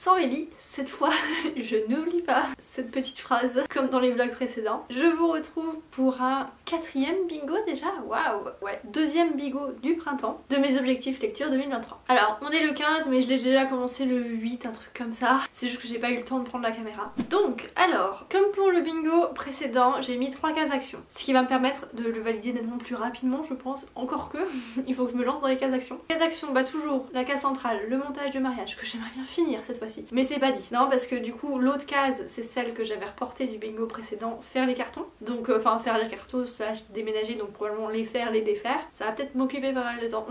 sans Ellie, cette fois je n'oublie pas cette petite phrase comme dans les vlogs précédents. Je vous retrouve pour un 4e bingo déjà, waouh, ouais, 2e bingo du printemps de mes objectifs lecture 2023. Alors on est le 15 mais je l'ai déjà commencé le 8, un truc comme ça, c'est juste que j'ai pas eu le temps de prendre la caméra. Donc alors, comme pour le bingo précédent, j'ai mis 3 cases actions, ce qui va me permettre de le valider nettement plus rapidement je pense, encore que il faut que je me lance dans les cases actions. Cases actions, bah toujours la case centrale, le montage de mariage que j'aimerais bien finir cette fois-ci, mais c'est pas dit. Non parce que du coup l'autre case c'est celle que j'avais reportée du bingo précédent, faire les cartons, donc enfin faire les cartons slash déménager, donc probablement les faire, les défaire, ça va peut-être m'occuper pas mal de temps.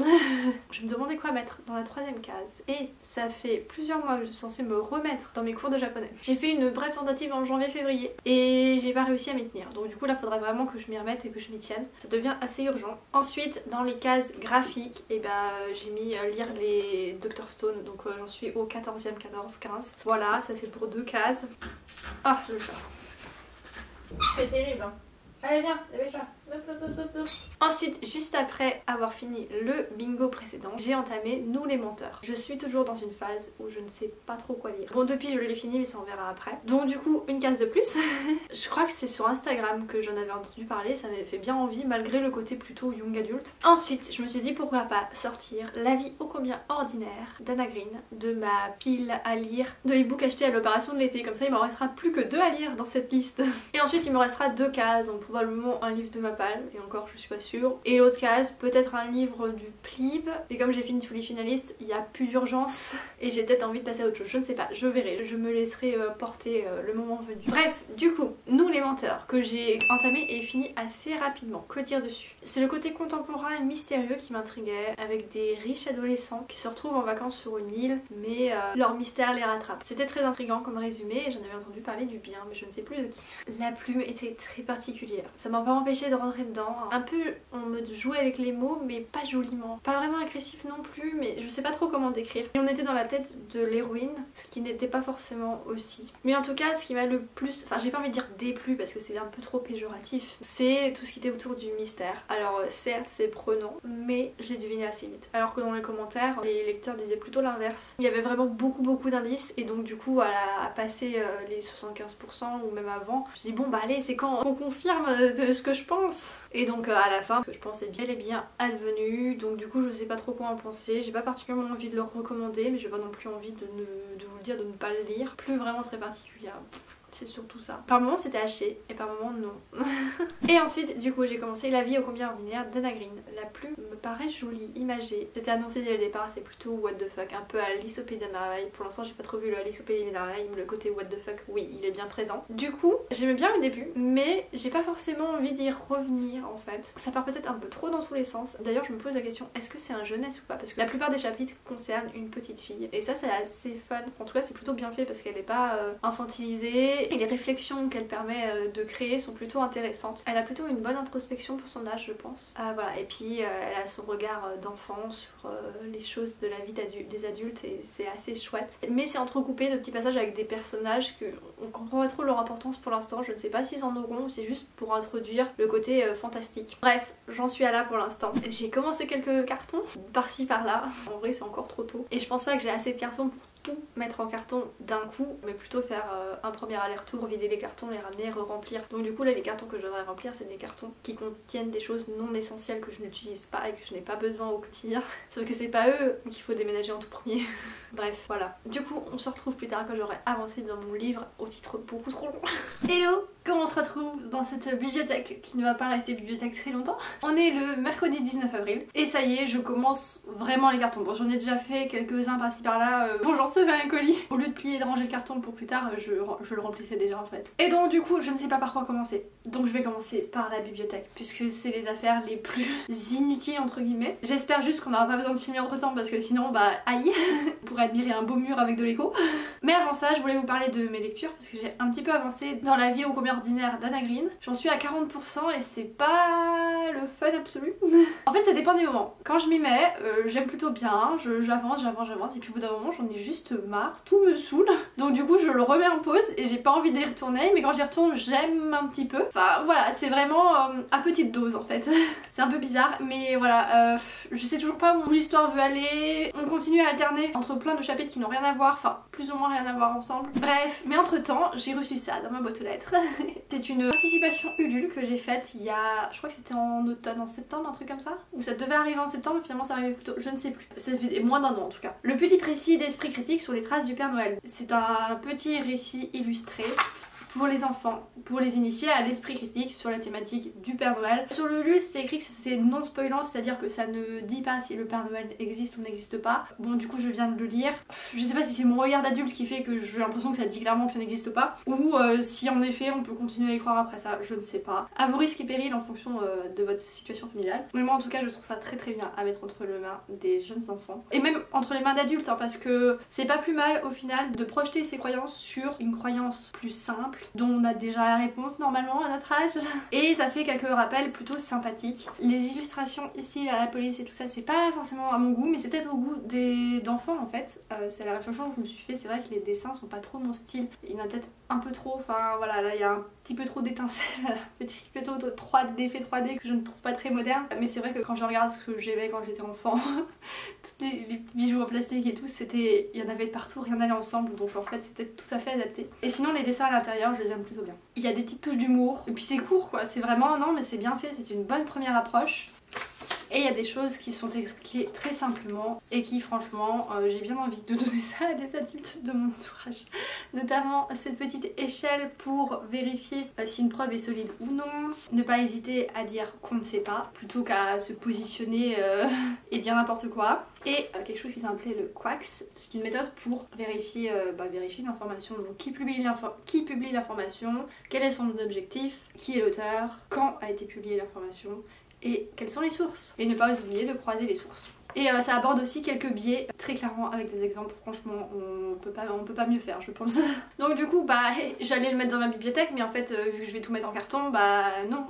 Je me demandais quoi mettre dans la 3e case et ça fait plusieurs mois que je suis censée me remettre dans mes cours de japonais. J'ai fait une brève tentative en janvier-février et j'ai pas réussi à m'y tenir, donc du coup là faudrait vraiment que je m'y remette et que je m'y tienne, ça devient assez urgent. Ensuite dans les cases graphiques, et bah j'ai mis lire les Dr Stone, donc j'en suis au 14e, 14, 15. Voilà, ça c'est pour 2 cases. Ah le chat. C'est terrible hein. Allez viens, dépêche-toi. Ensuite, juste après avoir fini le bingo précédent, j'ai entamé Nous les menteurs. Je suis toujours dans une phase où je ne sais pas trop quoi lire. Bon, depuis je l'ai fini mais ça on verra après. Donc du coup, une case de plus. Je crois que c'est sur Instagram que j'en avais entendu parler, ça m'avait fait bien envie malgré le côté plutôt young adulte. Ensuite, je me suis dit pourquoi pas sortir La vie ô combien ordinaire d'Anna Green de ma pile à lire de e-book acheté à l'opération de l'été. Comme ça, il m'en restera plus que 2 à lire dans cette liste. Et ensuite, il me restera 2 cases, donc probablement un livre de ma palme, et encore je suis pas sûre. Et l'autre case, peut-être un livre du Plib. Et comme j'ai fini tous les finalistes, il n'y a plus d'urgence et j'ai peut-être envie de passer à autre chose. Je ne sais pas, je verrai. Je me laisserai porter le moment venu. Bref, du coup, Nous les menteurs, que j'ai entamé et fini assez rapidement. Que dire dessus? C'est le côté contemporain et mystérieux qui m'intriguait, avec des riches adolescents qui se retrouvent en vacances sur une île, mais leur mystère les rattrape. C'était très intriguant comme résumé et j'en avais entendu parler du bien, mais je ne sais plus de qui. La plume était très particulière. Ça m'a pas empêché de rentrer dedans. Un peu en mode jouer avec les mots, mais pas joliment. Pas vraiment agressif non plus, mais je sais pas trop comment décrire. Et on était dans la tête de l'héroïne, ce qui n'était pas forcément aussi. Mais en tout cas, ce qui m'a le plus... Enfin, j'ai pas envie de dire déplu parce que c'est un peu trop péjoratif. C'est tout ce qui était autour du mystère. Alors, certes, c'est prenant, mais je l'ai deviné assez vite. Alors que dans les commentaires, les lecteurs disaient plutôt l'inverse. Il y avait vraiment beaucoup d'indices, et donc du coup, à passer les 75% ou même avant, je me suis dit, bon bah allez, c'est quand on confirme de ce que je pense. Et donc à la fin, ce que je pense est bien et bien advenu, donc du coup je sais pas trop quoi en penser. J'ai pas particulièrement envie de le recommander, mais j'ai pas non plus envie de vous le dire de ne pas le lire. Plus vraiment très particulière. C'est surtout ça. Par moments c'était haché et par moments non. Et ensuite du coup j'ai commencé La vie ô combien ordinaire d'Anna Green. La plume me paraît jolie, imagée. C'était annoncé dès le départ, c'est plutôt what the fuck, un peu à Alice au pays des merveilles. Pour l'instant j'ai pas trop vu le Alice au pays des merveilles, mais le côté what the fuck, oui, il est bien présent. Du coup j'aimais bien le début, mais j'ai pas forcément envie d'y revenir en fait. Ça part peut-être un peu trop dans tous les sens. D'ailleurs je me pose la question, est-ce que c'est un jeunesse ou pas? Parce que la plupart des chapitres concernent une petite fille. Et ça c'est assez fun, en tout cas c'est plutôt bien fait parce qu'elle est pas infantilisée. Et les réflexions qu'elle permet de créer sont plutôt intéressantes. Elle a plutôt une bonne introspection pour son âge je pense. Voilà, et puis elle a son regard d'enfant sur les choses de la vie des adultes et c'est assez chouette. Mais c'est entrecoupé de petits passages avec des personnages que on comprend pas trop leur importance pour l'instant. Je ne sais pas s'ils en auront ou c'est juste pour introduire le côté fantastique. Bref, j'en suis à là pour l'instant. J'ai commencé quelques cartons par-ci par-là. En vrai c'est encore trop tôt. Et je pense pas que j'ai assez de cartons pour tout mettre en carton d'un coup, mais plutôt faire un premier aller-retour, vider les cartons, les ramener, re-remplir. Donc du coup là les cartons que je devrais remplir c'est des cartons qui contiennent des choses non essentielles que je n'utilise pas et que je n'ai pas besoin au quotidien. Sauf que c'est pas eux qu'il faut déménager en tout premier. Bref, voilà. Du coup on se retrouve plus tard quand j'aurai avancé dans mon livre au titre beaucoup trop long. Hello! Comment on se retrouve dans cette bibliothèque qui ne va pas rester bibliothèque très longtemps? On est le mercredi 19 avril et ça y est, je commence vraiment les cartons. Bon, j'en ai déjà fait quelques-uns par-ci par-là. Bon, j'en recevais un colis. Au lieu de plier et de ranger le carton pour plus tard, je le remplissais déjà en fait. Et donc du coup, je ne sais pas par quoi commencer. Donc je vais commencer par la bibliothèque puisque c'est les affaires les plus inutiles entre guillemets. J'espère juste qu'on n'aura pas besoin de filmer entre temps parce que sinon, bah aïe, pour admirer un beau mur avec de l'écho. Mais avant ça, je voulais vous parler de mes lectures parce que j'ai un petit peu avancé dans La vie ô combien ordinaire d'Anna Green. J'en suis à 40% et c'est pas le fun absolu. En fait ça dépend des moments. Quand je m'y mets, j'aime plutôt bien, j'avance et puis au bout d'un moment j'en ai juste marre, tout me saoule. Donc du coup je le remets en pause et j'ai pas envie d'y retourner, mais quand j'y retourne j'aime un petit peu. Enfin voilà, c'est vraiment à petite dose en fait. C'est un peu bizarre, mais voilà, je sais toujours pas où l'histoire veut aller. On continue à alterner entre plein de chapitres qui n'ont rien à voir, enfin plus ou moins rien à voir ensemble. Bref, mais entre temps j'ai reçu ça dans ma boîte aux lettres. C'est une participation Ulule que j'ai faite il y a, je crois que c'était en automne, en septembre, un truc comme ça. Ou ça devait arriver en septembre, mais finalement ça arrivait plus tôt, je ne sais plus. Ça fait moins d'un an en tout cas. Le petit précis d'Esprit Critique sur les traces du Père Noël. C'est un petit récit illustré pour les enfants, pour les initier à l'esprit critique sur la thématique du Père Noël. Sur le lieu c'est écrit que c'est non spoilant, c'est-à-dire que ça ne dit pas si le Père Noël existe ou n'existe pas. Bon du coup je viens de le lire, je sais pas si c'est mon regard d'adulte qui fait que j'ai l'impression que ça dit clairement que ça n'existe pas, ou si en effet on peut continuer à y croire après ça, je ne sais pas. À vos risques et périls en fonction de votre situation familiale. Mais moi en tout cas je trouve ça très bien à mettre entre les mains des jeunes enfants. Et même entre les mains d'adultes hein, parce que c'est pas plus mal au final de projeter ses croyances sur une croyance plus simple dont on a déjà la réponse normalement à notre âge et ça fait quelques rappels plutôt sympathiques. Les illustrations ici à la police et tout ça c'est pas forcément à mon goût mais c'est peut-être au goût d'enfants en fait. C'est la réflexion que je me suis fait, c'est vrai que les dessins sont pas trop mon style, il y en a peut-être un peu trop, enfin voilà là il y a un petit peu trop d'étincelles, petit peu trop d'effets 3D que je ne trouve pas très moderne, mais c'est vrai que quand je regarde ce que j'aimais quand j'étais enfant, tous les petits bijoux en plastique et tout, c'était, il y en avait de partout, rien n'allait ensemble, donc en fait c'était tout à fait adapté. Et sinon les dessins à l'intérieur je les aime plutôt bien. Il y a des petites touches d'humour, et puis c'est court quoi, c'est vraiment, non mais c'est bien fait, c'est une bonne première approche. Et il y a des choses qui sont expliquées très simplement et qui franchement j'ai bien envie de donner ça à des adultes de mon entourage. Notamment cette petite échelle pour vérifier si une preuve est solide ou non. Ne pas hésiter à dire qu'on ne sait pas plutôt qu'à se positionner et dire n'importe quoi. Et quelque chose qui s'appelait le Quacks, c'est une méthode pour vérifier, vérifier une information. Donc qui publie l'information, quel est son objectif, qui est l'auteur, quand a été publiée l'information et quelles sont les sources. Et ne pas oublier de croiser les sources. Et ça aborde aussi quelques biais, très clairement avec des exemples, franchement on peut pas mieux faire je pense. Donc du coup j'allais le mettre dans ma bibliothèque mais en fait vu que je vais tout mettre en carton non.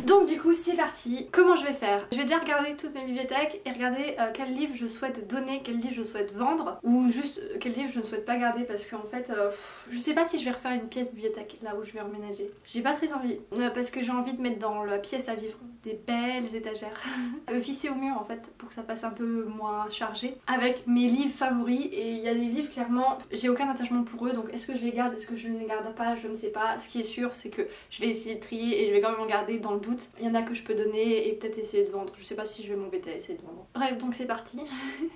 Donc du coup c'est parti. Comment je vais faire? Je vais déjà regarder toute ma bibliothèque et regarder quel livre je souhaite donner, quel livre je souhaite vendre ou juste quel livre je ne souhaite pas garder parce qu'en fait je sais pas si je vais refaire une pièce bibliothèque là où je vais emménager. J'ai pas très envie parce que j'ai envie de mettre dans la pièce à vivre des belles étagères vissées au mur en fait pour que ça fasse un peu moins chargé avec mes livres favoris. Et il y a des livres clairement j'ai aucun attachement pour eux, donc est-ce que je les garde, est-ce que je ne les garde pas, je ne sais pas. Ce qui est sûr c'est que je vais essayer de trier et je vais quand même en garder dans le doute. Il y en a que je peux donner et peut-être essayer de vendre, je sais pas si je vais m'embêter à essayer de vendre. Bref donc c'est parti.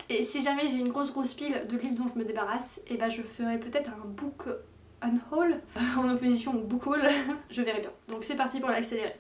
Et si jamais j'ai une grosse pile de livres dont je me débarrasse, et je ferai peut-être un book unhaul en opposition au book haul. Je verrai bien. Donc c'est parti pour l'accélérer.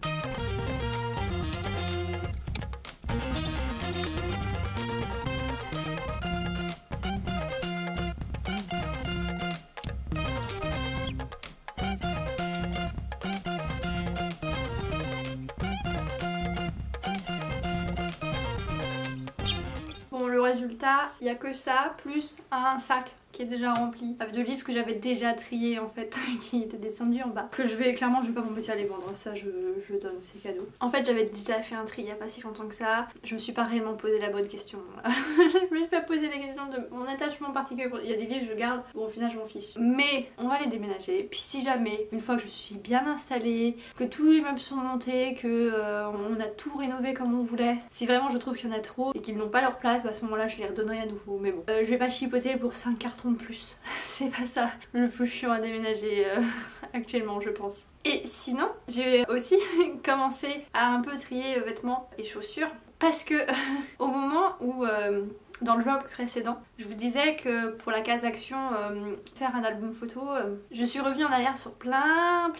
Bon le résultat, il n'y a que ça, plus un sac qui est déjà rempli de livres que j'avais déjà triés en fait, qui étaient descendus en bas, que je vais clairement je vais pas m'embêter à les vendre, ça je donne, c'est cadeau. En fait j'avais déjà fait un tri il y a pas si longtemps que ça, je me suis pas réellement posé la bonne question. Je me suis pas posé la question de mon attachement particulier, il y a des livres que je garde, bon au final je m'en fiche. Mais on va les déménager, puis si jamais, une fois que je suis bien installée, que tous les meubles sont montés, que on a tout rénové comme on voulait, si vraiment je trouve qu'il y en a trop et qu'ils n'ont pas leur place, à ce moment là je les redonnerai à nouveau, mais bon. Je vais pas chipoter pour 5 cartons de plus, c'est pas ça le plus chiant à déménager actuellement je pense. Et sinon j'ai aussi commencé à un peu trier vêtements et chaussures parce que au moment où dans le vlog précédent, je vous disais que pour la case action, faire un album photo, je suis revenue en arrière sur plein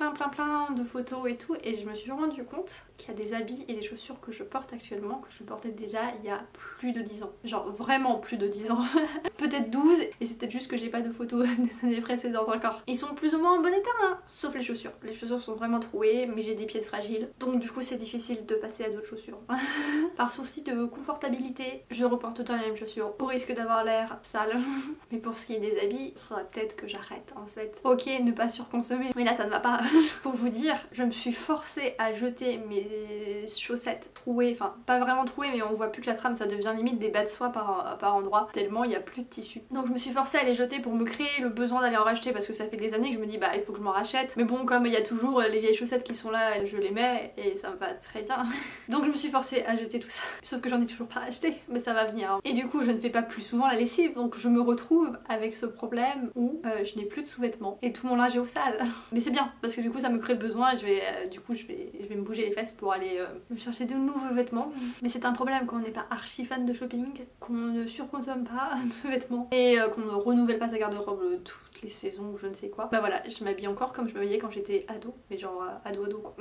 de photos et tout, et je me suis rendu compte qu'il y a des habits et des chaussures que je porte actuellement, que je portais déjà il y a plus de 10 ans. Genre vraiment plus de 10 ans. Peut-être 12, et c'est peut-être juste que j'ai pas de photos des années précédentes encore. Ils sont plus ou moins en bon état, hein, sauf les chaussures. Les chaussures sont vraiment trouées, mais j'ai des pieds fragiles, donc du coup c'est difficile de passer à d'autres chaussures. Par souci de confortabilité, je reporte tout le temps les mêmes chaussures. chaussures au risque d'avoir l'air sale. Mais pour ce qui est des habits, il faudrait peut-être que j'arrête en fait. Ok, ne pas surconsommer, mais là ça ne va pas. Pour vous dire, je me suis forcée à jeter mes chaussettes trouées, enfin pas vraiment trouées, mais on voit plus que la trame, ça devient limite des bas de soie par endroit, tellement il n'y a plus de tissu. Donc je me suis forcée à les jeter pour me créer le besoin d'aller en racheter, parce que ça fait des années que je me dis bah il faut que je m'en rachète. Mais bon, comme il y a toujours les vieilles chaussettes qui sont là, je les mets et ça me va très bien. Donc je me suis forcée à jeter tout ça. Sauf que j'en ai toujours pas acheté, mais ça va venir. Et du coup je ne fais pas plus souvent la lessive, donc je me retrouve avec ce problème où je n'ai plus de sous-vêtements et tout mon linge est au sale. Mais c'est bien parce que du coup ça me crée le besoin et je vais me bouger les fesses pour aller me chercher de nouveaux vêtements. Mais c'est un problème quand on n'est pas archi fan de shopping, qu'on ne surconsomme pas de vêtements et qu'on ne renouvelle pas sa garde-robe toutes les saisons ou je ne sais quoi. Bah voilà, je m'habille encore comme je m'habillais quand j'étais ado, mais genre ado quoi.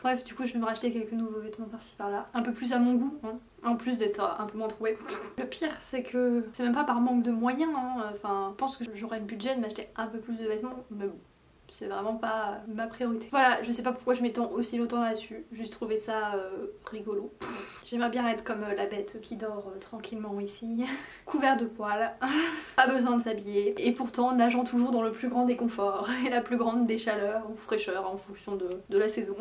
Bref, du coup je vais me racheter quelques nouveaux vêtements par-ci par-là, un peu plus à mon goût, hein. En plus d'être un peu moins troué. Le pire c'est que c'est même pas par manque de moyens, hein. Enfin je pense que j'aurais le budget de m'acheter un peu plus de vêtements, mais bon, c'est vraiment pas ma priorité. Voilà, je sais pas pourquoi je m'étends aussi longtemps là-dessus, juste trouvé ça rigolo. J'aimerais bien être comme la bête qui dort tranquillement ici, couvert de poils, pas besoin de s'habiller, et pourtant nageant toujours dans le plus grand des conforts et la plus grande des chaleurs ou fraîcheurs en fonction de la saison.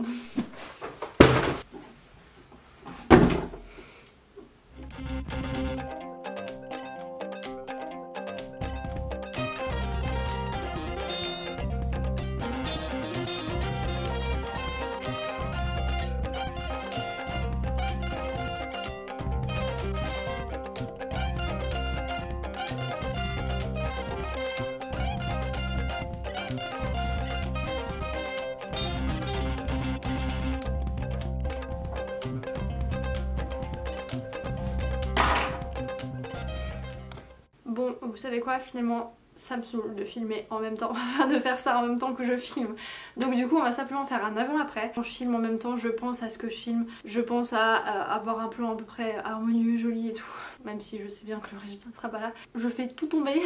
Bon, vous savez quoi, finalement ça me saoule de filmer en même temps, enfin de faire ça en même temps que je filme. Donc du coup on va simplement faire un avant-après. Quand je filme en même temps, je pense à ce que je filme, je pense à avoir un plan à peu près harmonieux, joli et tout. Même si je sais bien que le résultat ne sera pas là. Je fais tout tomber.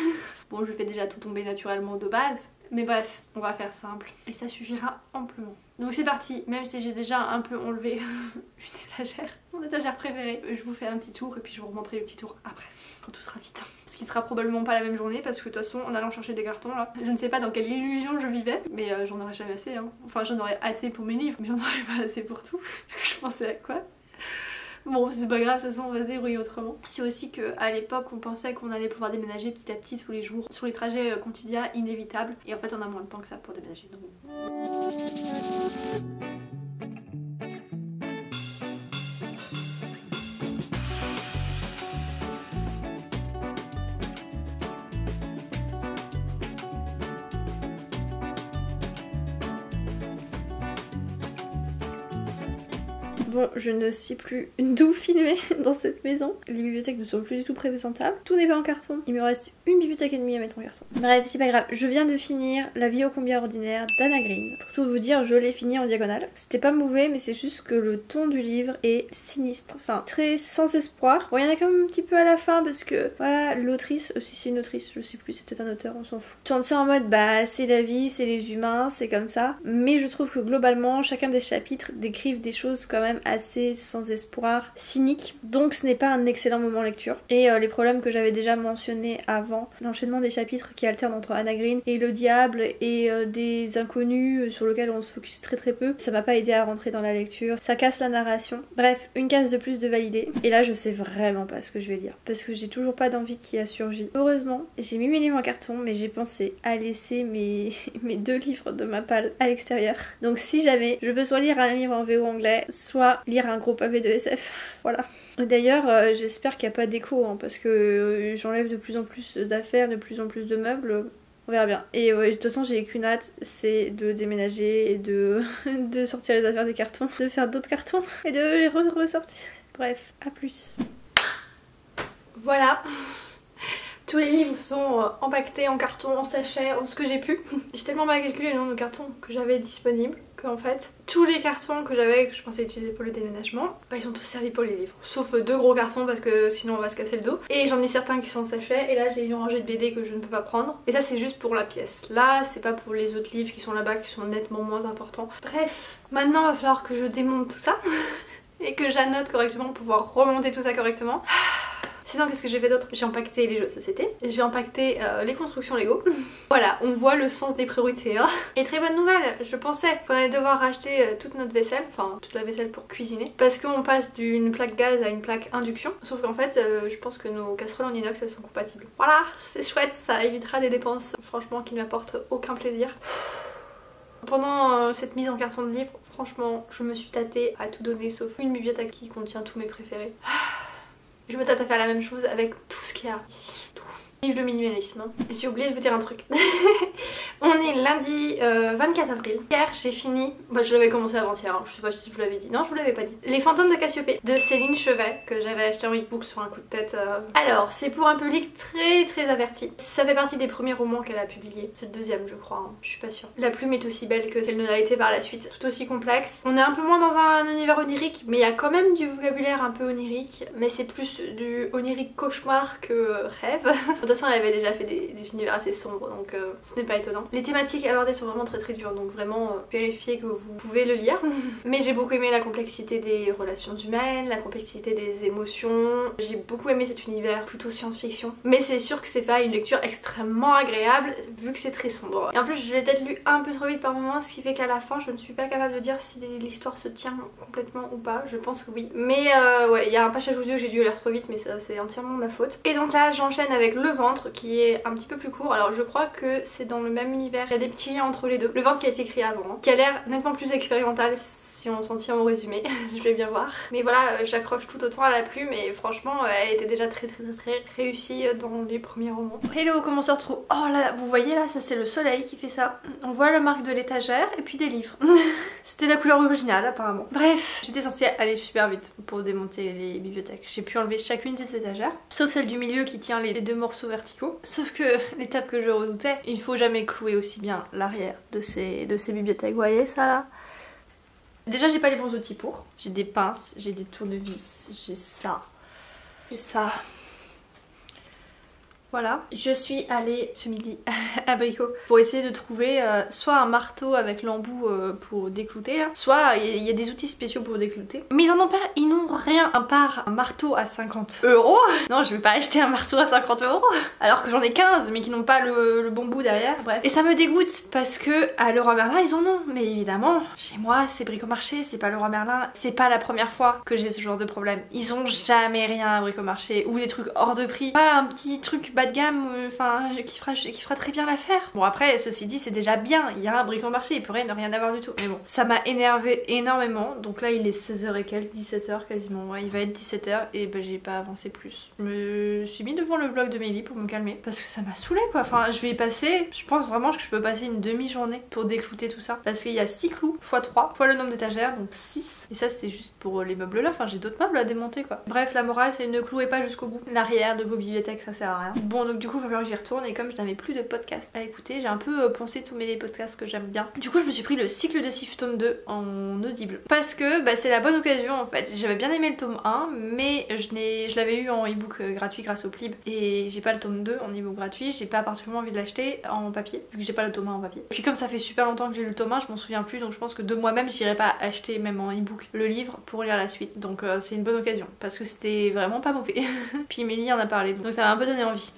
Bon, je fais déjà tout tomber naturellement de base. Mais bref, on va faire simple et ça suffira amplement. Donc c'est parti, même si j'ai déjà un peu enlevé une étagère, mon étagère préférée. Je vous fais un petit tour et puis je vous remontrerai le petit tour après, quand tout sera vite. Ce qui sera probablement pas la même journée parce que de toute façon en allant chercher des cartons là, je ne sais pas dans quelle illusion je vivais, mais j'en aurais jamais assez hein. Enfin j'en aurais assez pour mes livres, mais j'en aurais pas assez pour tout. Je pensais à quoi? Bon c'est pas grave, de toute façon on va se débrouiller autrement. C'est aussi qu'à l'époque on pensait qu'on allait pouvoir déménager petit à petit tous les jours sur les trajets quotidiens inévitables et en fait on a moins de temps que ça pour déménager. Donc... Bon, je ne sais plus d'où filmer dans cette maison. Les bibliothèques ne sont plus du tout présentables. Tout n'est pas en carton. Il me reste une bibliothèque et demie à mettre en carton. Bref, c'est pas grave. Je viens de finir La vie ô combien ordinaire d'Anna Green. Pour tout vous dire, je l'ai fini en diagonale. C'était pas mauvais, mais c'est juste que le ton du livre est sinistre. Enfin, très sans espoir. Bon, il y en a quand même un petit peu à la fin parce que, voilà, l'autrice, si c'est une autrice, je sais plus, c'est peut-être un auteur, on s'en fout. Tourne ça en mode, bah, c'est la vie, c'est les humains, c'est comme ça. Mais je trouve que globalement, chacun des chapitres décrivent des choses quand même assez sans espoir, cynique, donc ce n'est pas un excellent moment lecture. Et les problèmes que j'avais déjà mentionnés avant, l'enchaînement des chapitres qui alternent entre Anna Green et le diable et des inconnus sur lesquels on se focus très très peu, ça m'a pas aidé à rentrer dans la lecture, ça casse la narration. Bref, une case de plus de valider. Et là je sais vraiment pas ce que je vais lire, parce que j'ai toujours pas d'envie qui a surgi. Heureusement, j'ai mis mes livres en carton, mais j'ai pensé à laisser mes 2 livres de ma palle à l'extérieur. Donc si jamais, je peux soit lire un livre en VO anglais, soit lire un gros pavé de SF. Voilà. D'ailleurs, j'espère qu'il n'y a pas d'écho, hein, parce que j'enlève de plus en plus d'affaires, de plus en plus de meubles. On verra bien. Et de toute façon, j'ai qu'une hâte, c'est de déménager et de sortir les affaires des cartons, de faire d'autres cartons et de les ressortir. Bref, à plus. Voilà. Tous les livres sont empaquetés en carton, en sachet, en ce que j'ai pu. J'ai tellement mal calculé le nombre de cartons que j'avais disponibles qu'en fait, tous les cartons que j'avais, que je pensais utiliser pour le déménagement, bah ils sont tous servis pour les livres. Sauf 2 gros cartons parce que sinon on va se casser le dos. Et j'en ai certains qui sont en sachet et là j'ai une rangée de BD que je ne peux pas prendre. Et ça c'est juste pour la pièce. Là c'est pas pour les autres livres qui sont là-bas qui sont nettement moins importants. Bref, maintenant il va falloir que je démonte tout ça et que j'annote correctement pour pouvoir remonter tout ça correctement. Sinon qu'est-ce que j'ai fait d'autre? J'ai empaqueté les jeux de société, j'ai empaqueté les constructions Lego. Voilà, on voit le sens des priorités hein. Et très bonne nouvelle, je pensais qu'on allait devoir racheter toute notre vaisselle, enfin toute la vaisselle pour cuisiner, parce qu'on passe d'une plaque gaz à une plaque induction. Sauf qu'en fait je pense que nos casseroles en inox elles sont compatibles. Voilà, c'est chouette, ça évitera des dépenses franchement qui ne m'apportent aucun plaisir. Pendant cette mise en carton de livres, franchement, je me suis tâtée à tout donner sauf une bibliothèque qui contient tous mes préférés. Je me tâte à faire la même chose avec tout ce qu'il y a ici, tout. Livre de minimalisme. J'ai oublié de vous dire un truc. On est lundi 24 avril. Hier j'ai fini, bah, je l'avais commencé avant-hier, hein. Je sais pas si je vous l'avais dit, non je vous l'avais pas dit. Les fantômes de Cassiopée de Céline Chevet que j'avais acheté en e-book sur un coup de tête. Alors c'est pour un public très averti. Ça fait partie des premiers romans qu'elle a publiés. C'est le deuxième je crois, hein. Je suis pas sûre. La plume est aussi belle que celle ne l'a été par la suite. Tout aussi complexe. On est un peu moins dans un univers onirique mais il y a quand même du vocabulaire un peu onirique. Mais c'est plus du onirique cauchemar que rêve. De toute façon elle avait déjà fait des univers assez sombres donc ce n'est pas étonnant. Les thématiques abordées sont vraiment très dures donc vraiment vérifiez que vous pouvez le lire. Mais j'ai beaucoup aimé la complexité des relations humaines, la complexité des émotions. J'ai beaucoup aimé cet univers plutôt science-fiction. Mais c'est sûr que c'est pas une lecture extrêmement agréable vu que c'est très sombre. Et en plus je l'ai peut-être lu un peu trop vite par moment, ce qui fait qu'à la fin je ne suis pas capable de dire si l'histoire se tient complètement ou pas. Je pense que oui. Mais ouais, il y a un passage aux yeux, j'ai dû lire trop vite mais ça c'est entièrement ma faute. Et donc là j'enchaîne avec Le Ventre qui est un petit peu plus court. Alors je crois que c'est dans le même univers, il y a des petits liens entre les deux. Le Ventre qui a été écrit avant, hein, qui a l'air nettement plus expérimental si on s'en tient au résumé, je vais bien voir. Mais voilà, j'accroche tout autant à la plume et franchement elle était déjà très réussie dans les premiers romans. Hello, comment on se retrouve? Oh là, vous voyez là, ça c'est le soleil qui fait ça. On voit la marque de l'étagère et puis des livres. C'était la couleur originale apparemment. Bref, j'étais censée aller super vite pour démonter les bibliothèques. J'ai pu enlever chacune des étagères, sauf celle du milieu qui tient les deux morceaux verticaux. Sauf que l'étape que je redoutais, il faut jamais clouer aussi bien l'arrière de ces bibliothèques. Vous voyez ça là? Déjà j'ai pas les bons outils pour. J'ai des pinces, j'ai des tournevis, j'ai ça et ça. Voilà, je suis allée ce midi à Brico pour essayer de trouver soit un marteau avec l'embout pour déclouter, là, soit il y a des outils spéciaux pour déclouter. Mais ils en ont pas, ils n'ont rien à part un marteau à 50 €. Non, je vais pas acheter un marteau à 50 € alors que j'en ai 15 mais qui n'ont pas le bon bout derrière, bref. Et ça me dégoûte parce que à Leroy Merlin ils en ont, mais évidemment, chez moi c'est Bricomarché, c'est pas Leroy Merlin, c'est pas la première fois que j'ai ce genre de problème. Ils ont jamais rien à Bricomarché ou des trucs hors de prix, pas un petit truc bas de gamme, enfin qui fera très bien l'affaire. Bon après ceci dit c'est déjà bien, il y a un Bricomarché, il pourrait ne rien avoir du tout. Mais bon, ça m'a énervé énormément. Donc là il est 16h et quelques, 17h quasiment, ouais, il va être 17h et bah j'ai pas avancé plus. Je me suis mis devant le vlog de Mélie pour me calmer parce que ça m'a saoulé quoi. Enfin je vais y passer, je pense vraiment que je peux passer une demi-journée pour déclouter tout ça parce qu'il y a 6 clous x 3 fois le nombre d'étagères, donc 6. Et ça c'est juste pour les meubles là, enfin j'ai d'autres meubles à démonter quoi. Bref, la morale c'est ne clouez pas jusqu'au bout l'arrière de vos bibliothèques, ça sert à rien. Bon donc du coup il va falloir que j'y retourne et comme je n'avais plus de podcast à écouter, j'ai un peu poncé tous mes podcasts que j'aime bien. Du coup je me suis pris le cycle de Sif tome 2 en audible parce que bah, c'est la bonne occasion en fait. J'avais bien aimé le tome 1 mais je l'avais eu en ebook gratuit grâce au Plib et j'ai pas le tome 2 en ebook gratuit, j'ai pas particulièrement envie de l'acheter en papier vu que j'ai pas le tome 1 en papier. Et puis comme ça fait super longtemps que j'ai lu le tome 1, je m'en souviens plus donc je pense que de moi-même j'irai pas acheter même en ebook le livre pour lire la suite. Donc c'est une bonne occasion parce que c'était vraiment pas mauvais. Puis Mélie en a parlé donc ça m'a un peu donné envie.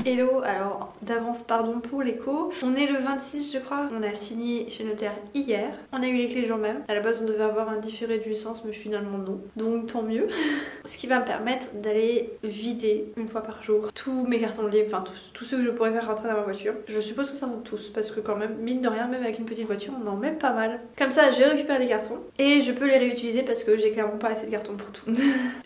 Hello, alors d'avance pardon pour l'écho. On est le 26 je crois, on a signé chez notaire hier. On a eu les clés le jour même. À la base on devait avoir un différé de licence mais finalement non. Donc tant mieux. Ce qui va me permettre d'aller vider une fois par jour tous mes cartons de livres, enfin tous ceux que je pourrais faire rentrer dans ma voiture. Je suppose que ça monte tous parce que quand même, mine de rien, même avec une petite voiture on en met pas mal. Comme ça je récupère les cartons et je peux les réutiliser parce que j'ai clairement pas assez de cartons pour tout.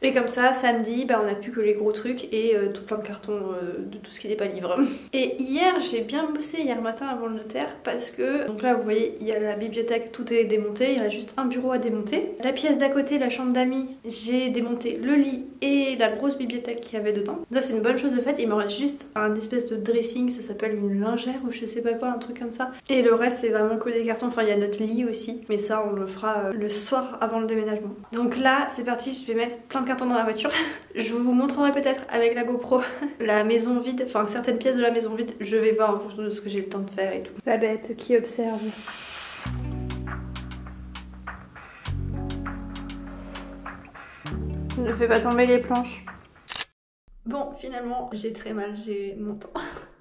Et comme ça samedi bah, on a plus que les gros trucs et tout plein de cartons de tout ce qui n'est pas livre. Et hier j'ai bien bossé hier matin avant le notaire parce que donc là vous voyez il y a la bibliothèque, tout est démonté, il reste juste un bureau à démonter. La pièce d'à côté, la chambre d'amis, j'ai démonté le lit et la grosse bibliothèque qu'il y avait dedans. Ça c'est une bonne chose de fait, il me reste juste un espèce de dressing, ça s'appelle une lingère ou je sais pas quoi, un truc comme ça. Et le reste c'est vraiment que des cartons, enfin il y a notre lit aussi, mais ça on le fera le soir avant le déménagement. Donc là c'est parti, je vais mettre plein de cartons dans la voiture. Je vous montrerai peut-être avec la GoPro la maison vide, enfin certaines pièces de la maison vide, je vais voir en fonction de ce que j'ai le temps de faire et tout. La bête qui observe. Ne fais pas tomber les planches. Bon, finalement, j'ai très mal, j'ai mon temps.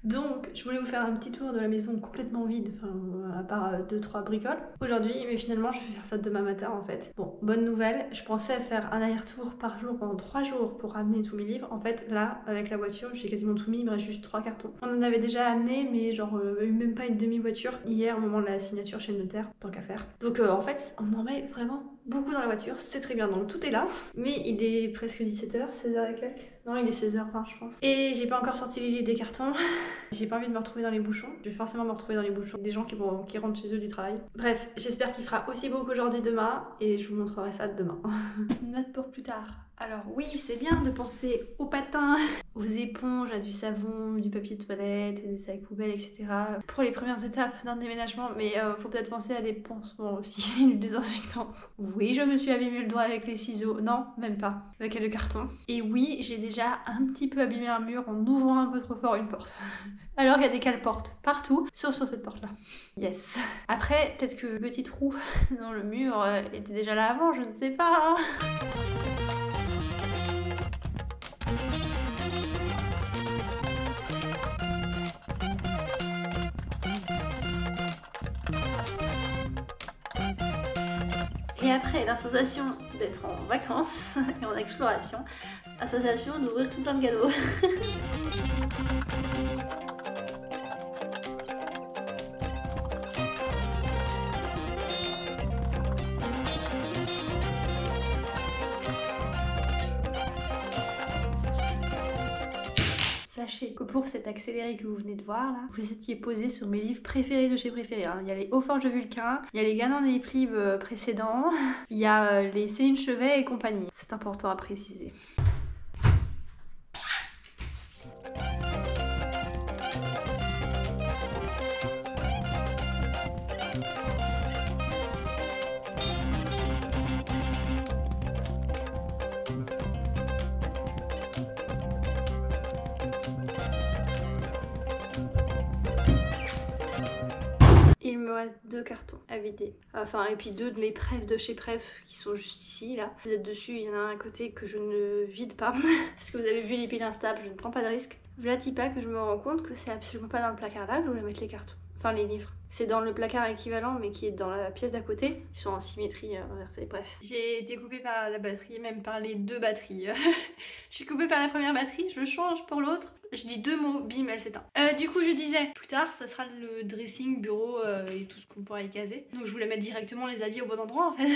Donc, je voulais vous faire un petit tour de la maison complètement vide, enfin, à part 2-3 bricoles aujourd'hui, mais finalement, je vais faire ça demain matin en fait. Bon, bonne nouvelle, je pensais faire un aller-retour par jour pendant 3 jours pour ramener tous mes livres. En fait, là, avec la voiture, j'ai quasiment tout mis, il me reste juste 3 cartons. On en avait déjà amené, mais genre, même pas une demi-voiture hier au moment de la signature chez le notaire, tant qu'à faire. Donc, en fait, on en met vraiment beaucoup dans la voiture, c'est très bien, donc tout est là. Mais il est presque 17h, 16h et quelques. Non, il est 16h20 je pense. Et j'ai pas encore sorti les livres des cartons. J'ai pas envie de me retrouver dans les bouchons. Je vais forcément me retrouver dans les bouchons. Des gens qui rentrent chez eux du travail. Bref, j'espère qu'il fera aussi beau qu'aujourd'hui demain. Et je vous montrerai ça demain. Note pour plus tard. Alors oui, c'est bien de penser aux patins, aux éponges, à du savon, du papier de toilette, des sacs poubelles, etc. pour les premières étapes d'un déménagement, mais faut peut-être penser à des pansements aussi, du désinfectant. Oui, je me suis abîmé le doigt avec les ciseaux, non, même pas, avec le carton. Et oui, j'ai déjà un petit peu abîmé un mur en ouvrant un peu trop fort une porte. Alors il y a des cale-portes partout, sauf sur cette porte-là. Yes. Après, peut-être que le petit trou dans le mur était déjà là avant, je ne sais pas. Et après, la sensation d'être en vacances et en exploration, la sensation d'ouvrir tout plein de cadeaux. Sachez que pour cet accéléré que vous venez de voir là, vous étiez posé sur mes livres préférés de chez préférés. Hein. Il y a les Aux Forges de Vulcain, il y a les Gagnants des Plives précédents, il y a les Céline Chevet et compagnie. C'est important à préciser. Il me reste 2 cartons à vider. Enfin, et puis 2 de mes prefs de chez Pref qui sont juste ici, là. Vous êtes dessus, il y en a un côté que je ne vide pas. Parce que vous avez vu les piles instables, je ne prends pas de risque. Vlati pas que je me rends compte que c'est absolument pas dans le placard là que je voulais mettre les cartons. Enfin, les livres. C'est dans le placard équivalent, mais qui est dans la pièce d'à côté. Ils sont en symétrie inversée, bref. J'ai été coupée par la batterie, même par les 2 batteries. Je suis coupée par la première batterie, je change pour l'autre. Je dis 2 mots, bim, elle s'éteint. Du coup, je disais, plus tard, ça sera le dressing, bureau et tout ce qu'on pourra y caser. Donc, je voulais mettre directement les habits au bon endroit, en fait.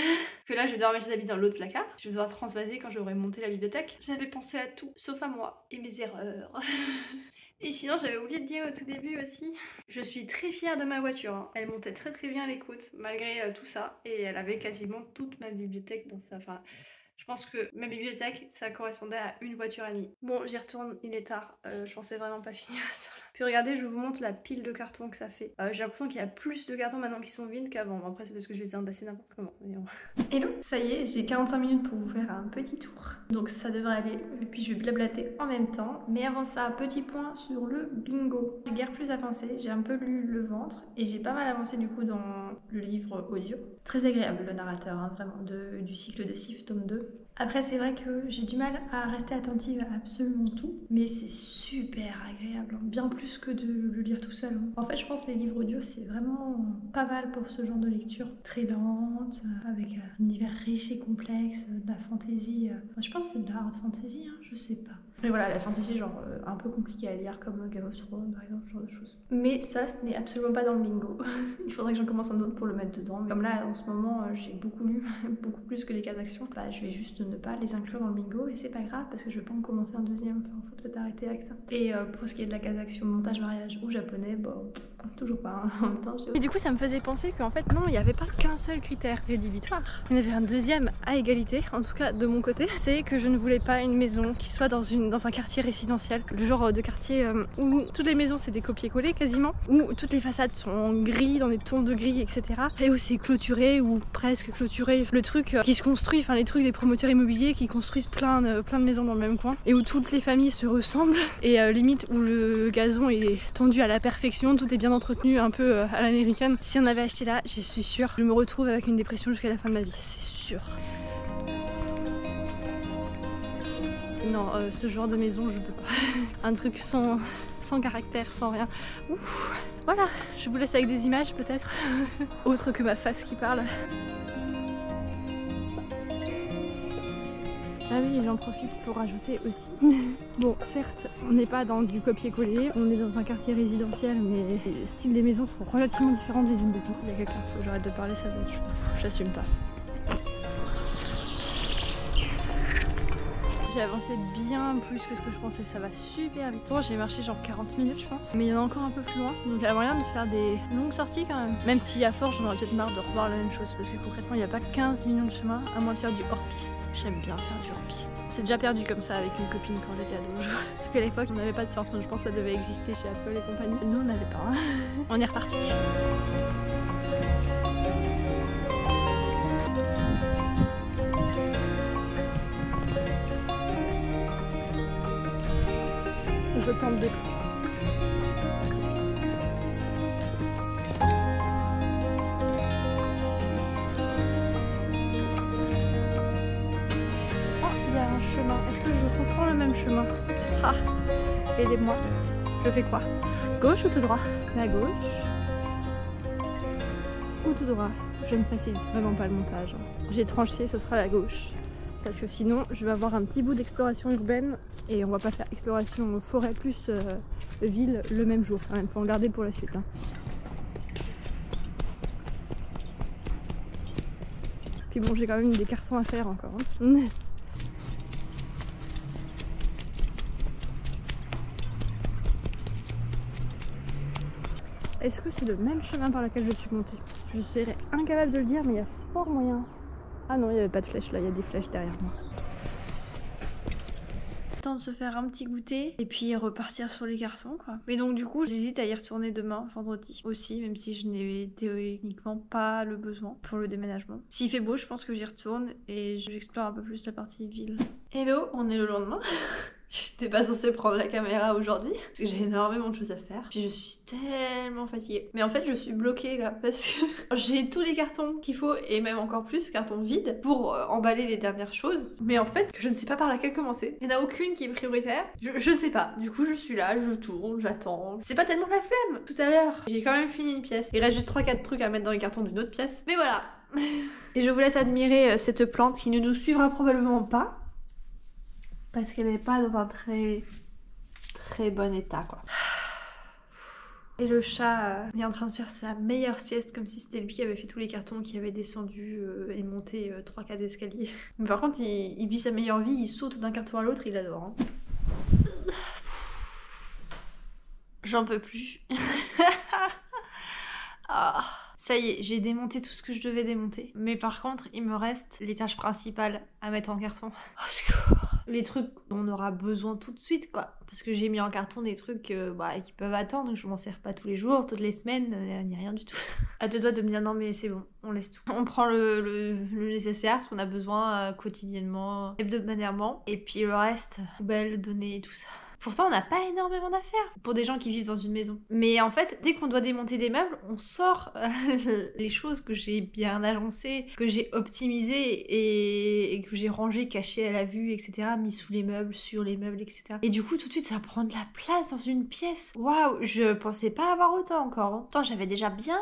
Que là, je vais devoir mettre les habits dans l'autre placard. Je vais devoir transvaser quand j'aurai monté la bibliothèque. J'avais pensé à tout, sauf à moi et mes erreurs. Et sinon, j'avais oublié de dire au tout début aussi, je suis très fière de ma voiture. Hein. Elle montait très bien à l'écoute, malgré tout ça. Et elle avait quasiment toute ma bibliothèque dans sa... Enfin, je pense que ma bibliothèque, ça correspondait à une voiture et demie. Bon, j'y retourne, il est tard. Je pensais vraiment pas finir ça là. Puis regardez, je vous montre la pile de cartons que ça fait. J'ai l'impression qu'il y a plus de cartons maintenant qui sont vides qu'avant. Après, c'est parce que je les ai entassés n'importe comment. Hello, ça y est, j'ai 45 minutes pour vous faire un petit tour. Donc ça devrait aller, et puis je vais blablater en même temps. Mais avant ça, un petit point sur le bingo. J'ai guère plus avancé, j'ai un peu lu Le Ventre et j'ai pas mal avancé du coup dans le livre audio. Très agréable le narrateur, hein, vraiment, du cycle de Sif, tome 2. Après, c'est vrai que j'ai du mal à rester attentive à absolument tout, mais c'est super agréable, hein. Bien plus que de le lire tout seul. Hein. En fait, je pense que les livres audio, c'est vraiment pas mal pour ce genre de lecture. Très lente, avec un univers riche et complexe, de la fantaisie. Je pense que c'est de la hard fantasy, hein, je sais pas. Mais voilà, la fantasy, genre un peu compliquée à lire, comme Game of Thrones, par exemple, ce genre de choses. Mais ça, ce n'est absolument pas dans le bingo. Il faudrait que j'en commence un autre pour le mettre dedans. Comme là, en ce moment, j'ai beaucoup lu, beaucoup plus que les cases d'action. Bah, je vais juste ne pas les inclure dans le bingo et c'est pas grave parce que je vais pas en commencer un deuxième. Enfin, faut peut-être arrêter avec ça. Et pour ce qui est de la case d'action, montage, mariage ou japonais, bon, toujours pas. Hein. En même temps, et du coup, ça me faisait penser qu'en fait, non, il n'y avait pas qu'un seul critère rédhibitoire. Il y en avait un deuxième à égalité, en tout cas de mon côté. C'est que je ne voulais pas une maison qui soit dans un quartier résidentiel. Le genre de quartier où toutes les maisons c'est des copier-coller quasiment, où toutes les façades sont en gris, dans des tons de gris, etc. Et où c'est clôturé ou presque clôturé. Le truc qui se construit, enfin les trucs des promoteurs immobiliers qui construisent plein de maisons dans le même coin et où toutes les familles se ressemblent et limite où le gazon est tendu à la perfection, tout est bien entretenu un peu à l'américaine. Si on avait acheté là, je suis sûre, je me retrouve avec une dépression jusqu'à la fin de ma vie, c'est sûr. Non, ce genre de maison, je peux pas. Un truc sans caractère, sans rien. Ouf. Voilà, je vous laisse avec des images peut-être. Autre que ma face qui parle. Ah oui, j'en profite pour rajouter aussi. Bon, certes, on n'est pas dans du copier-coller, on est dans un quartier résidentiel, mais les styles des maisons sont relativement différents les unes des autres. Il y a quelqu'un, faut que j'arrête de parler, ça va être chaud. J'assume pas. J'ai avancé bien plus que ce que je pensais, ça va super vite. Bon, j'ai marché genre 40 minutes je pense, mais il y en a encore un peu plus loin, donc il y a moyen de faire des longues sorties quand même. Même si à force j'en aurais peut-être marre de revoir la même chose, parce que concrètement il n'y a pas 15 millions de chemins, à moins de faire du hors-piste. J'aime bien faire du hors-piste. C'est déjà perdu comme ça avec une copine quand j'étais ado. Parce qu'à l'époque on n'avait pas de smartphone, je pense que ça devait exister chez Apple et compagnie. Nous on n'avait pas. Hein. On est reparti. Je tente de... Oh, il y a un chemin. Est-ce que je reprends le même chemin? Ah, aidez-moi. Je fais quoi? Gauche ou tout droit? La gauche. Ou tout droit? Je ne facilite vraiment pas le montage. J'ai tranché, ce sera la gauche. Parce que sinon je vais avoir un petit bout d'exploration urbaine et on va pas faire exploration forêt plus ville le même jour. Quand même, faut en garder pour la suite. Hein. Puis bon, j'ai quand même des cartons à faire encore. Hein. Est-ce que c'est le même chemin par lequel je suis montée? Je serais incapable de le dire, mais il y a fort moyen. Ah non, il n'y avait pas de flèches là, il y a des flèches derrière moi. Temps de se faire un petit goûter et puis repartir sur les cartons quoi. Mais donc du coup j'hésite à y retourner demain, vendredi aussi, même si je n'ai théoriquement pas le besoin pour le déménagement. S'il fait beau, je pense que j'y retourne et j'explore un peu plus la partie ville. Hello, on est le lendemain. J'étais pas censée prendre la caméra aujourd'hui parce que j'ai énormément de choses à faire. Puis je suis tellement fatiguée. Mais en fait je suis bloquée là parce que j'ai tous les cartons qu'il faut et même encore plus, cartons vides pour emballer les dernières choses. Mais en fait je ne sais pas par laquelle commencer. Il n'y en a aucune qui est prioritaire. Je ne sais pas. Du coup je suis là, je tourne, j'attends. C'est pas tellement la flemme. Tout à l'heure j'ai quand même fini une pièce. Il reste juste 3-4 trucs à mettre dans les cartons d'une autre pièce. Mais voilà. Et je vous laisse admirer cette plante qui ne nous suivra probablement pas. Parce qu'elle n'est pas dans un très bon état quoi. Et le chat est en train de faire sa meilleure sieste comme si c'était lui qui avait fait tous les cartons, qui avait descendu et monté 3-4 escaliers. Mais par contre il vit sa meilleure vie, il saute d'un carton à l'autre, il adore. Hein. J'en peux plus. Ah. Ça y est, j'ai démonté tout ce que je devais démonter. Mais par contre, il me reste les tâches principales à mettre en carton. Oh secours. Les trucs dont on aura besoin tout de suite quoi. Parce que j'ai mis en carton des trucs qui peuvent attendre, je m'en sers pas tous les jours, toutes les semaines, ni rien du tout. À deux doigts de me dire non mais c'est bon, on laisse tout. On prend le nécessaire, ce qu'on a besoin quotidiennement, hebdomadairement. Et puis le reste, poubelle, données, tout ça. Pourtant, on n'a pas énormément d'affaires pour des gens qui vivent dans une maison. Mais en fait, dès qu'on doit démonter des meubles, on sort les choses que j'ai bien agencées, que j'ai optimisées et que j'ai rangées, cachées à la vue, etc. Mis sous les meubles, sur les meubles, etc. Et du coup, tout de suite, ça prend de la place dans une pièce. Waouh, je pensais pas avoir autant encore. Hein. Pourtant, j'avais déjà bien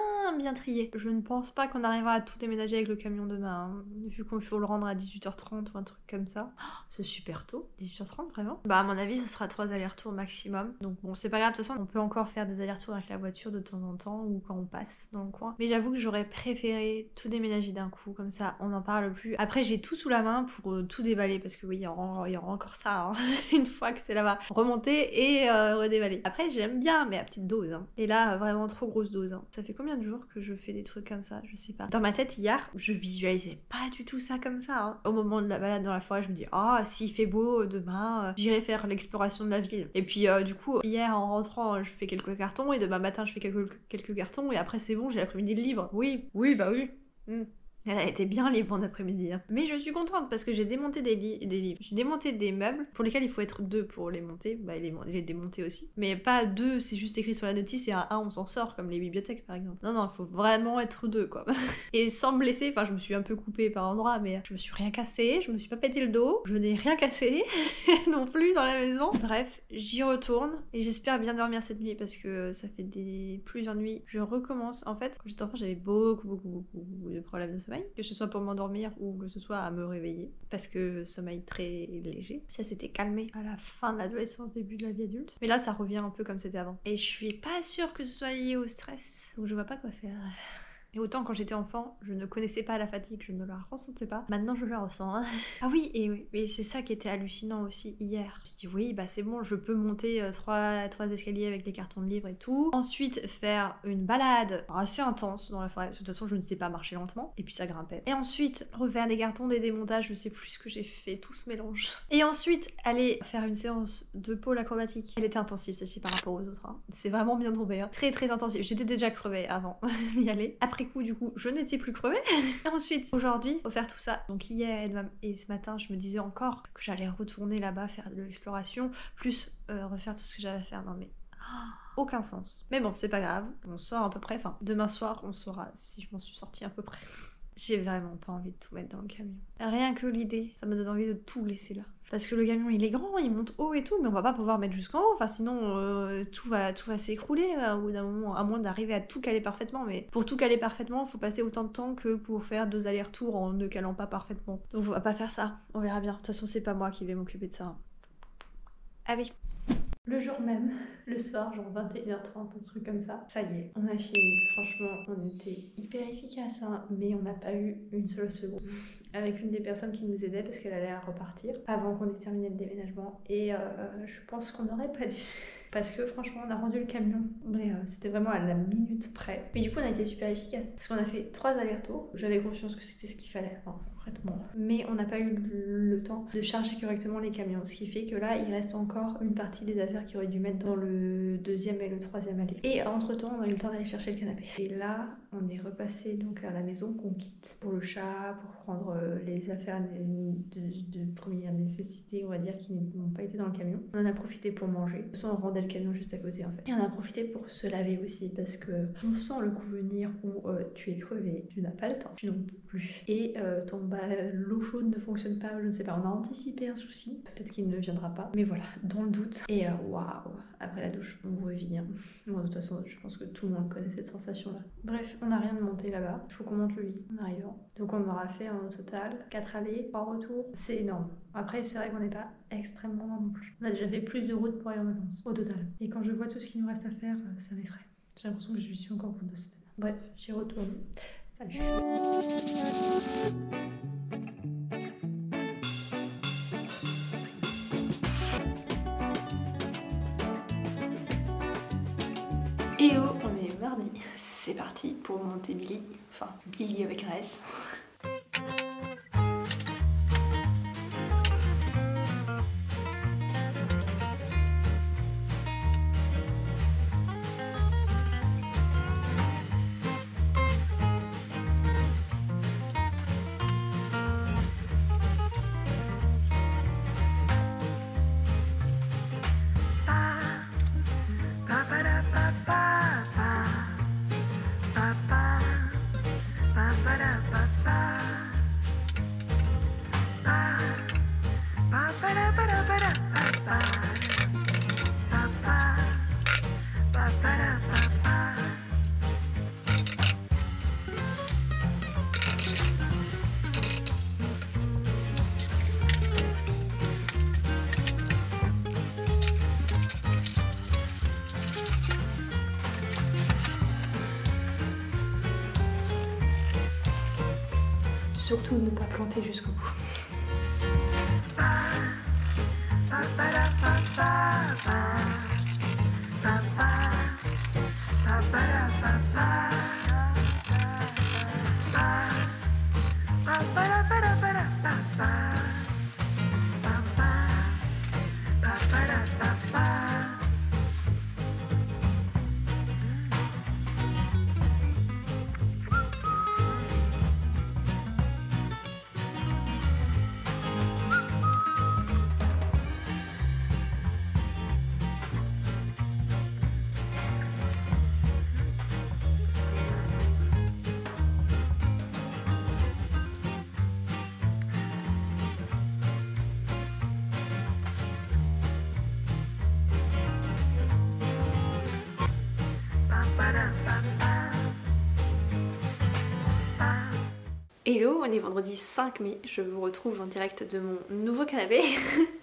trié. Je ne pense pas qu'on arrivera à tout déménager avec le camion demain. Hein. Vu qu'il faut le rendre à 18h30 ou un truc comme ça. Oh, c'est super tôt. 18h30, vraiment? Bah, à mon avis, ça sera 3 allers-retours maximum. Donc bon, c'est pas grave, de toute façon, on peut encore faire des allers-retours avec la voiture de temps en temps ou quand on passe dans le coin. Mais j'avoue que j'aurais préféré tout déménager d'un coup, comme ça, on n'en parle plus. Après, j'ai tout sous la main pour tout déballer, parce que oui, il y aura encore ça, hein. Une fois que c'est là-bas. Remonter et redéballer. Après, j'aime bien, mais à petite dose. Hein. Et là, vraiment trop grosse dose. Hein. Ça fait combien de jours que je fais des trucs comme ça? Je sais pas. Dans ma tête, hier, je visualisais pas du tout ça comme ça. Hein. Au moment de la balade dans la forêt, je me dis, ah, s'il fait beau demain, j'irai faire l'exploration de la ville. Et puis du coup, hier en rentrant, je fais quelques cartons et demain matin, je fais quelques cartons et après c'est bon, j'ai l'après-midi libre. Oui, bah oui. Elle a été bien libre en après-midi. Hein. Mais je suis contente parce que j'ai démonté des lits et des livres. J'ai démonté des meubles pour lesquels il faut être 2 pour les monter. Bah, il est démonté aussi. Mais pas 2, c'est juste écrit sur la notice et à 1 on s'en sort, comme les bibliothèques par exemple. Non, non, il faut vraiment être 2 quoi. Et sans me blesser, enfin je me suis un peu coupée par endroits, mais je me suis rien cassé, je me suis pas pété le dos, je n'ai rien cassé non plus dans la maison. Bref, j'y retourne et j'espère bien dormir cette nuit parce que ça fait plusieurs nuits. Je recommence. En fait, quand j'étais enfant, j'avais beaucoup de problèmes de sommeil, que ce soit pour m'endormir ou que ce soit à me réveiller, parce que sommeil très léger. Ça s'était calmé à la fin de l'adolescence, début de la vie adulte. Mais là, ça revient un peu comme c'était avant. Et je suis pas sûre que ce soit lié au stress, donc je vois pas quoi faire. Et autant quand j'étais enfant, je ne connaissais pas la fatigue, je ne la ressentais pas. Maintenant, je la ressens. Hein. Ah oui, et c'est ça qui était hallucinant aussi hier. Je me suis dit, oui, bah c'est bon, je peux monter trois escaliers avec les cartons de livres et tout. Ensuite, faire une balade assez intense dans la forêt. Parce que de toute façon, je ne sais pas marcher lentement. Et puis ça grimpait. Et ensuite, refaire des cartons, des démontages, je sais plus ce que j'ai fait, tout ce mélange. Et ensuite, aller faire une séance de pôle acrobatique. Elle était intensive celle-ci par rapport aux autres. Hein. C'est vraiment bien tombé. Hein. Très intensive. J'étais déjà crevée avant d'y aller. Après coup, du coup, je n'étais plus crevée. Et ensuite, aujourd'hui, faut faire tout ça. Donc hier et ce matin, je me disais encore que j'allais retourner là-bas, faire de l'exploration, plus refaire tout ce que j'avais à faire. Non mais... aucun sens. Mais bon, c'est pas grave. On sort à peu près. Enfin, demain soir, on saura si je m'en suis sortie à peu près. J'ai vraiment pas envie de tout mettre dans le camion. Rien que l'idée, ça me donne envie de tout laisser là. Parce que le camion il est grand, il monte haut et tout, mais on va pas pouvoir mettre jusqu'en haut, enfin sinon tout va s'écrouler au bout d'un moment, à moins d'arriver à tout caler parfaitement. Mais pour tout caler parfaitement, il faut passer autant de temps que pour faire 2 allers-retours en ne calant pas parfaitement. Donc on va pas faire ça, on verra bien. De toute façon c'est pas moi qui vais m'occuper de ça. Allez. Le jour même, le soir, genre 21h30, un truc comme ça. Ça y est, on a fini. Franchement, on était hyper efficace, hein, mais on n'a pas eu une seule seconde. Avec une des personnes qui nous aidait parce qu'elle allait repartir avant qu'on ait terminé le déménagement. Et je pense qu'on n'aurait pas dû. Parce que franchement, on a rendu le camion. Mais c'était vraiment à la minute près. Mais du coup, on a été super efficace. Parce qu'on a fait 3 allers-retours. J'avais conscience que c'était ce qu'il fallait. Enfin, concrètement. Mais on n'a pas eu le temps de charger correctement les camions. Ce qui fait que là, il reste encore une partie des affaires qui auraient dû mettre dans le 2e et le 3e aller. Et entre-temps, on a eu le temps d'aller chercher le canapé. Et là, on est repassé donc à la maison qu'on quitte. Pour le chat, pour prendre les affaires de première nécessité, on va dire, qui n'ont pas été dans le camion. On en a profité pour manger. De toute façon, on rendait le camion juste à côté en fait. Et on a profité pour se laver aussi parce que on sent le coup venir où tu es crevé, tu n'as pas le temps, tu n'en peux plus. Et l'eau chaude ne fonctionne pas, je ne sais pas. On a anticipé un souci, peut-être qu'il ne viendra pas. Mais voilà, dans le doute. Et waouh, après la douche, on revit. Hein. Bon, de toute façon, je pense que tout le monde connaît cette sensation-là. Bref, on n'a rien de monté là-bas. Il faut qu'on monte le lit en arrivant. Donc on aura fait au total 4 allées, 3 retours. C'est énorme. Après, c'est vrai qu'on n'est pas extrêmement loin non plus. On a déjà fait plus de routes pour aller en vacances, au total. Et quand je vois tout ce qu'il nous reste à faire, ça m'effraie. J'ai l'impression que je suis encore pour 2 semaines. Bref, j'y retourne. Salut. Et oh, on est mardi. C'est parti pour monter Billy. Enfin, Billy avec un S. Surtout ne pas planter jusqu'au bout. Hello, on est vendredi 5 mai, je vous retrouve en direct de mon nouveau canapé.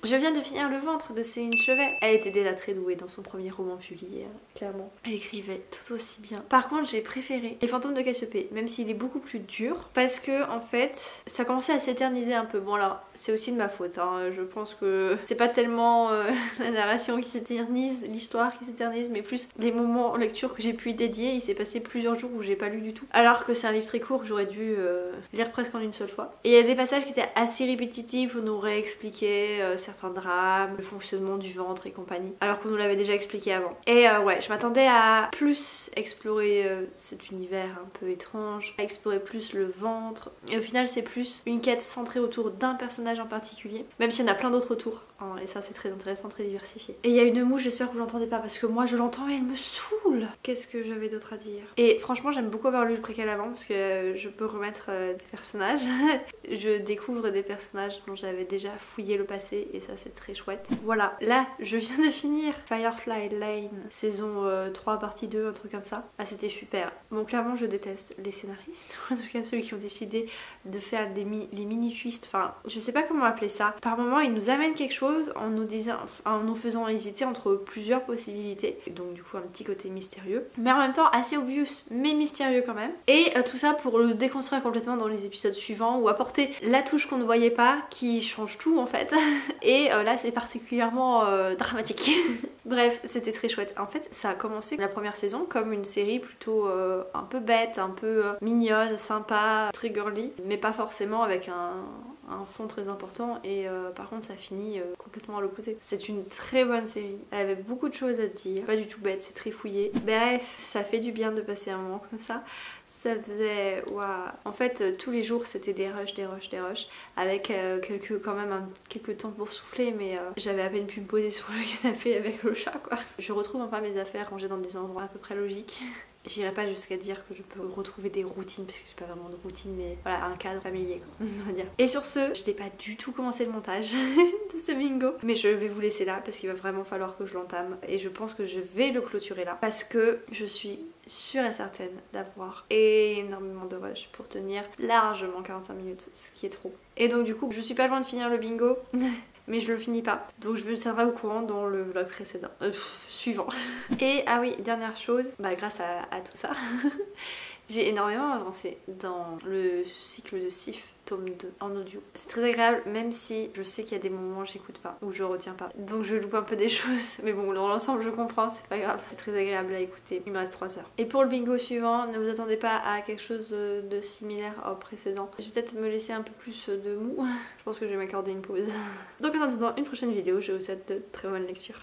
Je viens de finir Le ventre de Céline Chevet. Elle était déjà très douée dans son premier roman publié, clairement. Elle écrivait tout aussi bien. Par contre, j'ai préféré Les fantômes de Cassiopée, même s'il est beaucoup plus dur, parce que en fait, ça commençait à s'éterniser un peu. Bon là, c'est aussi de ma faute, hein. Je pense que c'est pas tellement la narration qui s'éternise, l'histoire qui s'éternise, mais plus les moments en lecture que j'ai pu y dédier. Il s'est passé plusieurs jours où j'ai pas lu du tout. Alors que c'est un livre très court, j'aurais dû lire presque en une seule fois. Et il y a des passages qui étaient assez répétitifs où on nous réexpliquait certains drames, le fonctionnement du ventre et compagnie, alors qu'on nous l'avait déjà expliqué avant. Et ouais, je m'attendais à plus explorer cet univers un peu étrange, à explorer plus le ventre. Et au final, c'est plus une quête centrée autour d'un personnage en particulier, même s'il y en a plein d'autres autour. Hein, et ça, c'est très intéressant, très diversifié. Et il y a une mouche, j'espère que vous l'entendez pas, parce que moi je l'entends et elle me saoule. Qu'est-ce que j'avais d'autre à dire? Et franchement, j'aime beaucoup avoir lu le préquel avant parce que je peux remettre des personnages. Je découvre des personnages dont j'avais déjà fouillé le passé et ça c'est très chouette. Voilà, là je viens de finir Firefly Lane saison 3 partie 2, un truc comme ça. Ah, c'était super. Bon, clairement je déteste les scénaristes, ou en tout cas ceux qui ont décidé de faire les mini-twists, enfin je sais pas comment appeler ça. Par moment ils nous amènent quelque chose en nous disant, en nous faisant hésiter entre plusieurs possibilités, et donc du coup un petit côté mystérieux, mais en même temps assez obvious mais mystérieux quand même. Et tout ça pour le déconstruire complètement dans les épisodes suivants ou apporter la touche qu'on ne voyait pas qui change tout en fait. Et là c'est particulièrement dramatique. Bref, c'était très chouette. En fait, ça a commencé la première saison comme une série plutôt un peu bête, un peu mignonne, sympa, très girly, mais pas forcément avec un fond très important. Et par contre, ça finit complètement à l'opposé. C'est une très bonne série. Elle avait beaucoup de choses à dire, pas du tout bête, c'est très fouillé. Bref, ça fait du bien de passer un moment comme ça. Ça faisait... Waouh. En fait, tous les jours, c'était des rushs, avec quelques temps pour souffler, mais j'avais à peine pu me poser sur le canapé avec le chat, quoi. Je retrouve enfin mes affaires rangées dans des endroits à peu près logiques. J'irai pas jusqu'à dire que je peux retrouver des routines, parce que c'est pas vraiment de routine, mais voilà, un cadre familier, quoi, on va dire. Et sur ce, je n'ai pas du tout commencé le montage de ce bingo, mais je vais vous laisser là, parce qu'il va vraiment falloir que je l'entame, et je pense que je vais le clôturer là, parce que je suis sûre et certaine d'avoir énormément de rush pour tenir largement 45 minutes, ce qui est trop. Et donc du coup, je suis pas loin de finir le bingo. Mais je le finis pas, donc je vous tiendrai au courant dans le vlog précédent, suivant. Et ah oui, dernière chose, bah grâce à tout ça, j'ai énormément avancé dans le cycle de Sif tome 2 en audio. C'est très agréable, même si je sais qu'il y a des moments où j'écoute pas, où je retiens pas. Donc je loupe un peu des choses, mais bon, dans l'ensemble je comprends, c'est pas grave. C'est très agréable à écouter. Il me reste 3 heures. Et pour le bingo suivant, ne vous attendez pas à quelque chose de similaire au précédent. Je vais peut-être me laisser un peu plus de mou. Je pense que je vais m'accorder une pause. Donc en attendant une prochaine vidéo, je vous souhaite de très bonnes lectures.